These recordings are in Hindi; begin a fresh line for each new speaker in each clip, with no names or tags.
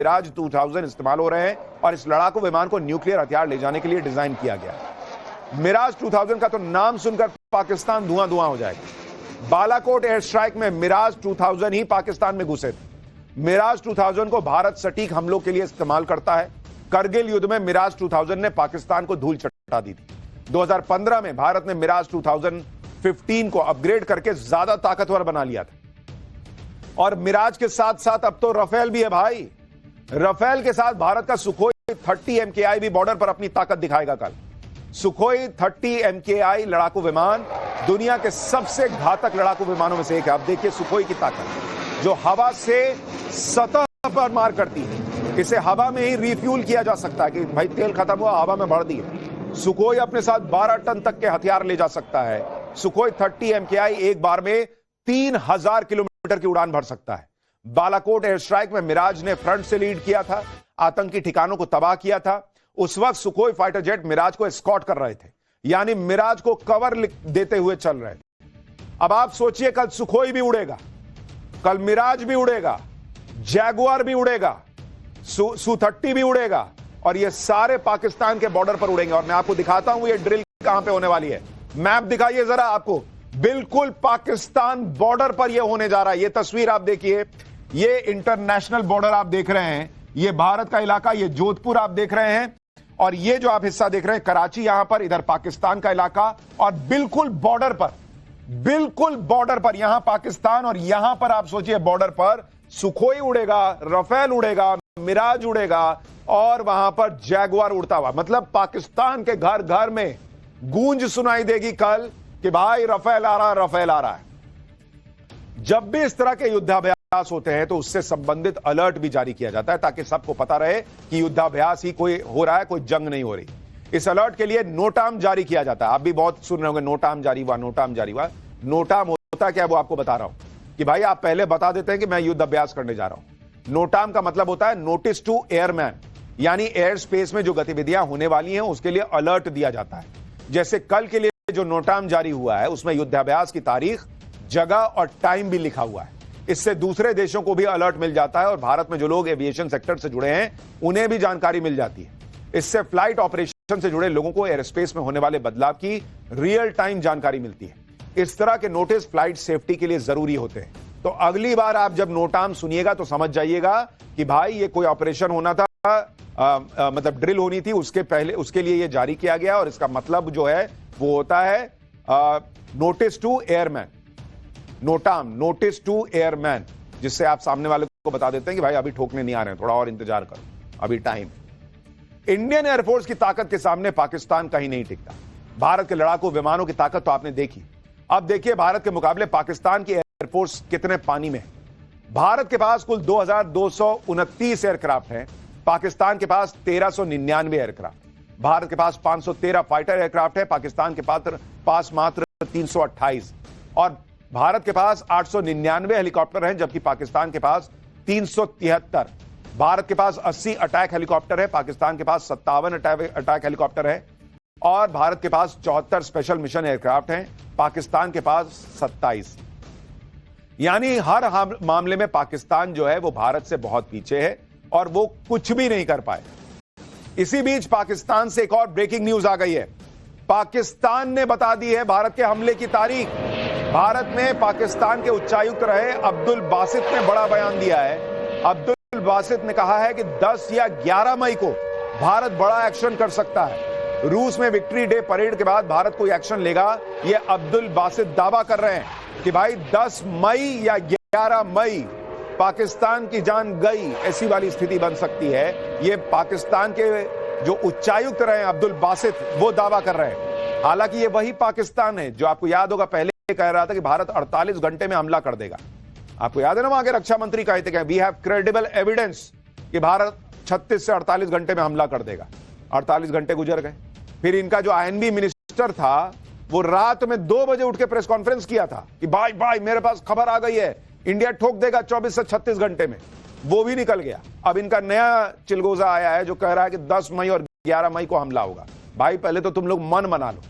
मिराज 2000 इस्तेमाल हो रहे हैं और इस लड़ाकू विमान को न्यूक्लियर हथियार ले जाने के लिए डिजाइन किया गया है। मिराज 2000 का तो नाम सुनकर पाकिस्तान धुआं धुआं हो जाएगा। बालाकोट एयर स्ट्राइक में मिराज 2000 ही पाकिस्तान में घुसे थे। मिराज 2000 को भारत सटीक हमलों के लिए इस्तेमाल करता है। करगिल युद्ध में मिराज 2000 ने पाकिस्तान को धूल चटा दी थी। 2015 में भारत ने मिराज 2015 को अपग्रेड करके ज्यादा ताकतवर बना लिया था। और मिराज के साथ साथ अब तो राफेल भी है भाई। राफेल के साथ भारत का सुखोई 30 MKI भी बॉर्डर पर अपनी ताकत दिखाएगा कल। सुखोई 30 MKI लड़ाकू विमान दुनिया के सबसे घातक लड़ाकू विमानों में से एक है। अब देखिए सुखोई की ताकत, जो हवा से सतह पर मार करती है। इसे हवा में ही रिफ्यूल किया जा सकता है कि भाई तेल खत्म हुआ, हवा में भर दिए। सुखोई अपने साथ 12 टन तक के हथियार ले जा सकता है। सुखोई 30 MKI एक बार में 3000 किलोमीटर की उड़ान भर सकता है। बालाकोट एयर स्ट्राइक में मिराज ने फ्रंट से लीड किया था, आतंकी ठिकानों को तबाह किया था। उस वक्त सुखोई फाइटर जेट मिराज को एस्कॉर्ट कर रहे थे, यानी मिराज को कवर देते हुए चल रहे थे। अब आप सोचिए कल सुखोई भी उड़ेगा, कल मिराज भी उड़ेगा, जैगुआर भी उड़ेगा, Su-30 भी उड़ेगा और ये सारे पाकिस्तान के बॉर्डर पर उड़ेंगे। और मैं आपको दिखाता हूं ये ड्रिल कहां पे होने वाली है। मैप दिखाइए जरा आपको, बिल्कुल पाकिस्तान बॉर्डर पर ये होने जा रहा है। ये तस्वीर आप देखिए, ये इंटरनेशनल बॉर्डर आप देख रहे हैं, ये भारत का इलाका, ये जोधपुर आप देख रहे हैं और ये जो आप हिस्सा देख रहे हैं कराची, यहां पर इधर पाकिस्तान का इलाका और बिल्कुल बॉर्डर पर यहां पाकिस्तान और यहां पर आप सोचिए बॉर्डर पर सुखोई उड़ेगा, राफेल उड़ेगा, मिराज उड़ेगा और वहां पर जैगुआर उड़ता हुआ। मतलब पाकिस्तान के घर घर में गूंज सुनाई देगी कल कि भाई राफेल आ रहा है, राफेल आ रहा है। जब भी इस तरह के युद्धाभ्यास होते हैं तो उससे संबंधित अलर्ट भी जारी किया जाता है ताकि सबको पता रहे कि युद्धाभ्यास ही कोई हो रहा है, कोई जंग नहीं हो रही। इस अलर्ट के लिए नोटाम जारी किया जाता है। आप भी बहुत सुन रहे होंगे नोटाम जारी हुआ, नोटाम जारी हुआ। नोटाम होता क्या है वो आपको बता रहा हूं कि भाई आप पहले बता देते हैं कि मैं युद्ध अभ्यास करने जा रहा हूं। नोटाम का मतलब होता है नोटिस टू एयरमैन, यानी एयर स्पेस में जो गतिविधियां होने वाली हैं उसके लिए अलर्ट दिया जाता है। जैसे कल के लिए जो नोटाम जारी हुआ है उसमें युद्धाभ्यास की तारीख, जगह और टाइम भी लिखा हुआ है। इससे दूसरे देशों को भी अलर्ट मिल जाता है और भारत में जो लोग एविएशन सेक्टर से जुड़े हैं उन्हें भी जानकारी मिल जाती है। इससे फ्लाइट ऑपरेशन से जुड़े लोगों को एयर स्पेस में होने वाले बदलाव की रियल टाइम जानकारी मिलती है। इस तरह के नोटिस फ्लाइट सेफ्टी के लिए जरूरी होते हैं। तो अगली बार आप जब नोटाम सुनिएगा तो समझ जाइएगा कि भाई ये कोई ऑपरेशन होना था, मतलब ड्रिल होनी थी, उसके पहले उसके लिए ये जारी किया गया और इसका मतलब जो है वो होता है notice to airman. NOTAM, notice to airman, जिससे आप सामने वाले को बता देते हैं कि भाई अभी ठोकने नहीं आ रहे हैं, थोड़ा और इंतजार करो, अभी टाइम। इंडियन एयरफोर्स की ताकत के सामने पाकिस्तान कहीं नहीं टिकता। भारत के लड़ाकू विमानों की ताकत तो आपने देखी। अब देखिए भारत के मुकाबले पाकिस्तान की एयरफोर्स कितने पानी में है। भारत के पास कुल 2229 एयरक्राफ्ट हैं, पाकिस्तान के पास 1399 एयरक्राफ्ट। भारत के पास 513 फाइटर एयरक्राफ्ट है, पाकिस्तान के पास मात्र 328 और भारत के पास 899 हेलीकॉप्टर हैं जबकि पाकिस्तान के पास 373। भारत के पास 80 अटैक हेलीकॉप्टर है, पाकिस्तान के पास 57 अटैक हेलीकॉप्टर है और भारत के पास 74 स्पेशल मिशन एयरक्राफ्ट हैं, पाकिस्तान के पास 27। यानी हर मामले में पाकिस्तान जो है वो भारत से बहुत पीछे है और वो कुछ भी नहीं कर पाए। इसी बीच पाकिस्तान से एक और ब्रेकिंग न्यूज आ गई है। पाकिस्तान ने बता दी है भारत के हमले की तारीख। भारत में पाकिस्तान के उच्चायुक्त रहे अब्दुल बासित ने बड़ा बयान दिया है। अब्दुल बासित ने कहा है कि 10 या 11 मई को भारत बड़ा एक्शन कर सकता है। रूस में विक्ट्री डे परेड के बाद भारत कोई एक्शन लेगा, यह अब्दुल बासित दावा कर रहे हैं कि भाई 10 मई या 11 मई पाकिस्तान की जान गई, ऐसी वाली स्थिति बन सकती है। यह पाकिस्तान के जो उच्चायुक्त रहे अब्दुल बासित वो दावा कर रहे हैं। हालांकि ये वही पाकिस्तान है जो आपको याद होगा पहले कह रहा था कि भारत 48 घंटे में हमला कर देगा। आपको याद है ना वहां के रक्षा मंत्री कहे थे कि वी हैव क्रेडिबल एविडेंस कि भारत 36 से 48 घंटे में हमला कर देगा। 48 घंटे गुजर गए। फिर इनका जो आईएनबी मिनिस्टर था वो रात में 2 बजे उठ के प्रेस कॉन्फ्रेंस किया था कि भाई मेरे पास खबर आ गई है, इंडिया ठोक देगा 24 से 36 घंटे में। वो भी निकल गया। अब इनका नया चिलगोजा आया है जो कह रहा है कि 10 मई और 11 मई को हमला होगा। भाई पहले तो तुम लोग मन बना लो।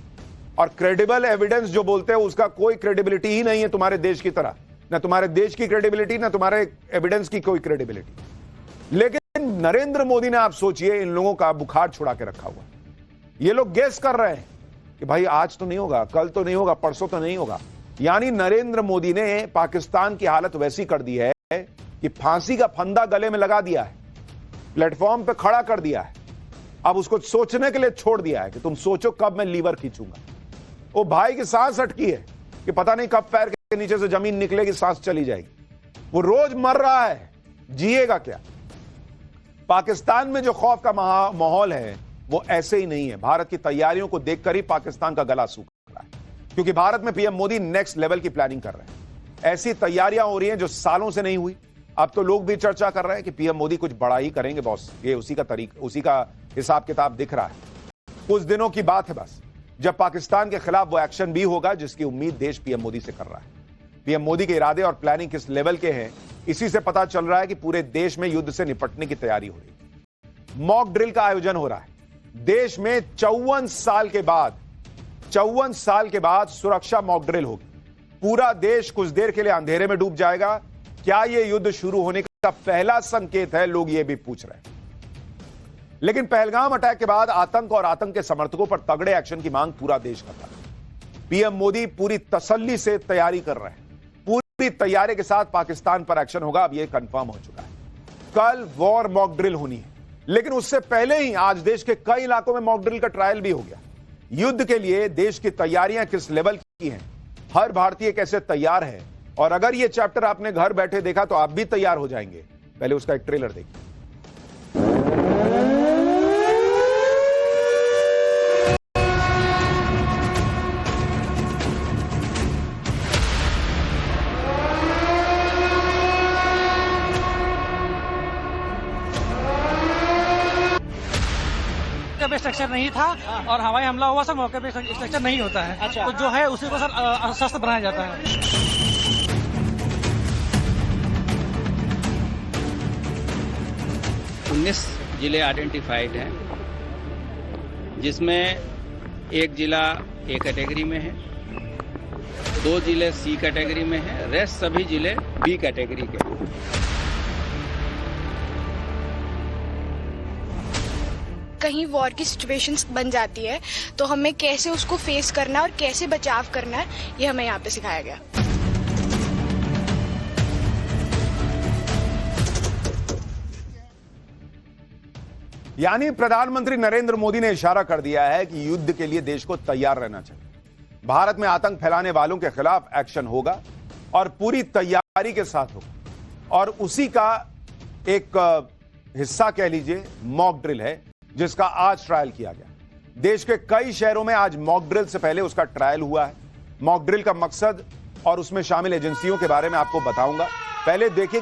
और क्रेडिबल एविडेंस जो बोलते हैं उसका कोई क्रेडिबिलिटी ही नहीं है तुम्हारे देश की तरह। ना तुम्हारे देश की क्रेडिबिलिटी, ना तुम्हारे एविडेंस की कोई क्रेडिबिलिटी। लेकिन नरेंद्र मोदी ने, आप सोचिए, इन लोगों का बुखार छुड़ा के रखा हुआ। ये लोग गेस कर रहे हैं कि भाई आज तो नहीं होगा, कल तो नहीं होगा, परसों तो नहीं होगा। यानी नरेंद्र मोदी ने पाकिस्तान की हालत वैसी कर दी है कि फांसी का फंदा गले में लगा दिया है, प्लेटफॉर्म पे खड़ा कर दिया है। अब उसको सोचने के लिए छोड़ दिया है कि तुम सोचो कब मैं लीवर खींचूंगा। वो भाई की सांस अटकी है कि पता नहीं कब पैर के नीचे से जमीन निकलेगी, सांस चली जाएगी। वो रोज मर रहा है, जिएगा क्या? पाकिस्तान में जो खौफ का माहौल है वो ऐसे ही नहीं है। भारत की तैयारियों को देखकर ही पाकिस्तान का गला सूख रहा है, क्योंकि भारत में पीएम मोदी नेक्स्ट लेवल की प्लानिंग कर रहे हैं। ऐसी तैयारियां हो रही हैं जो सालों से नहीं हुई। अब तो लोग भी चर्चा कर रहे हैं कि पीएम मोदी कुछ बड़ा ही करेंगे बॉस। ये उसी का हिसाब किताब दिख रहा है। कुछ दिनों की बात है बस, जब पाकिस्तान के खिलाफ वो एक्शन भी होगा जिसकी उम्मीद देश पीएम मोदी से कर रहा है। पीएम मोदी के इरादे और प्लानिंग किस लेवल के हैं, इसी से पता चल रहा है कि पूरे देश में युद्ध से निपटने की तैयारी हो रही है। मॉक ड्रिल का आयोजन हो रहा है देश में। 54 साल के बाद सुरक्षा मॉक ड्रिल होगी। पूरा देश कुछ देर के लिए अंधेरे में डूब जाएगा। क्या यह युद्ध शुरू होने का पहला संकेत है, लोग यह भी पूछ रहे हैं। लेकिन पहलगाम अटैक के बाद आतंक और आतंक के समर्थकों पर तगड़े एक्शन की मांग पूरा देश कर रहा है। पीएम मोदी पूरी तसल्ली से तैयारी कर रहे हैं। पूरी तैयारी के साथ पाकिस्तान पर एक्शन होगा, अब यह कंफर्म हो चुका है। कल वॉर मॉक ड्रिल होनी है, लेकिन उससे पहले ही आज देश के कई इलाकों में मॉक ड्रिल का ट्रायल भी हो गया। युद्ध के लिए देश की तैयारियां किस लेवल की हैं, हर भारतीय कैसे तैयार है, और अगर यह चैप्टर आपने घर बैठे देखा तो आप भी तैयार हो जाएंगे। पहले उसका एक ट्रेलर देखिए।
पे स्ट्रक्चर नहीं था और हवाई हमला हुआ, सर मौके पे स्ट्रक्चर नहीं होता है। अच्छा। तो जो है उसी को सर शस्त्र बनाया जाता है।
19 जिले आइडेंटिफाइड हैं, जिसमें एक जिला ए कैटेगरी में है, 2 जिले सी कैटेगरी में है, रेस्ट सभी जिले बी कैटेगरी के हैं।
कहीं वॉर की सिचुएशंस बन जाती है तो हमें कैसे उसको फेस करना है और कैसे बचाव करना है, ये हमें यहाँ पे सिखाया गया।
यानी प्रधानमंत्री नरेंद्र मोदी ने इशारा कर दिया है कि युद्ध के लिए देश को तैयार रहना चाहिए। भारत में आतंक फैलाने वालों के खिलाफ एक्शन होगा और पूरी तैयारी के साथ होगा। और उसी का एक हिस्सा कह लीजिए मॉक ड्रिल है, जिसका आज ट्रायल किया गया। देश के कई शहरों में आज मॉक ड्रिल से पहले उसका ट्रायल हुआ है। मॉक ड्रिल का मकसद और उसमें शामिल एजेंसियों के बारे में आपको बताऊंगा। पहले देखिए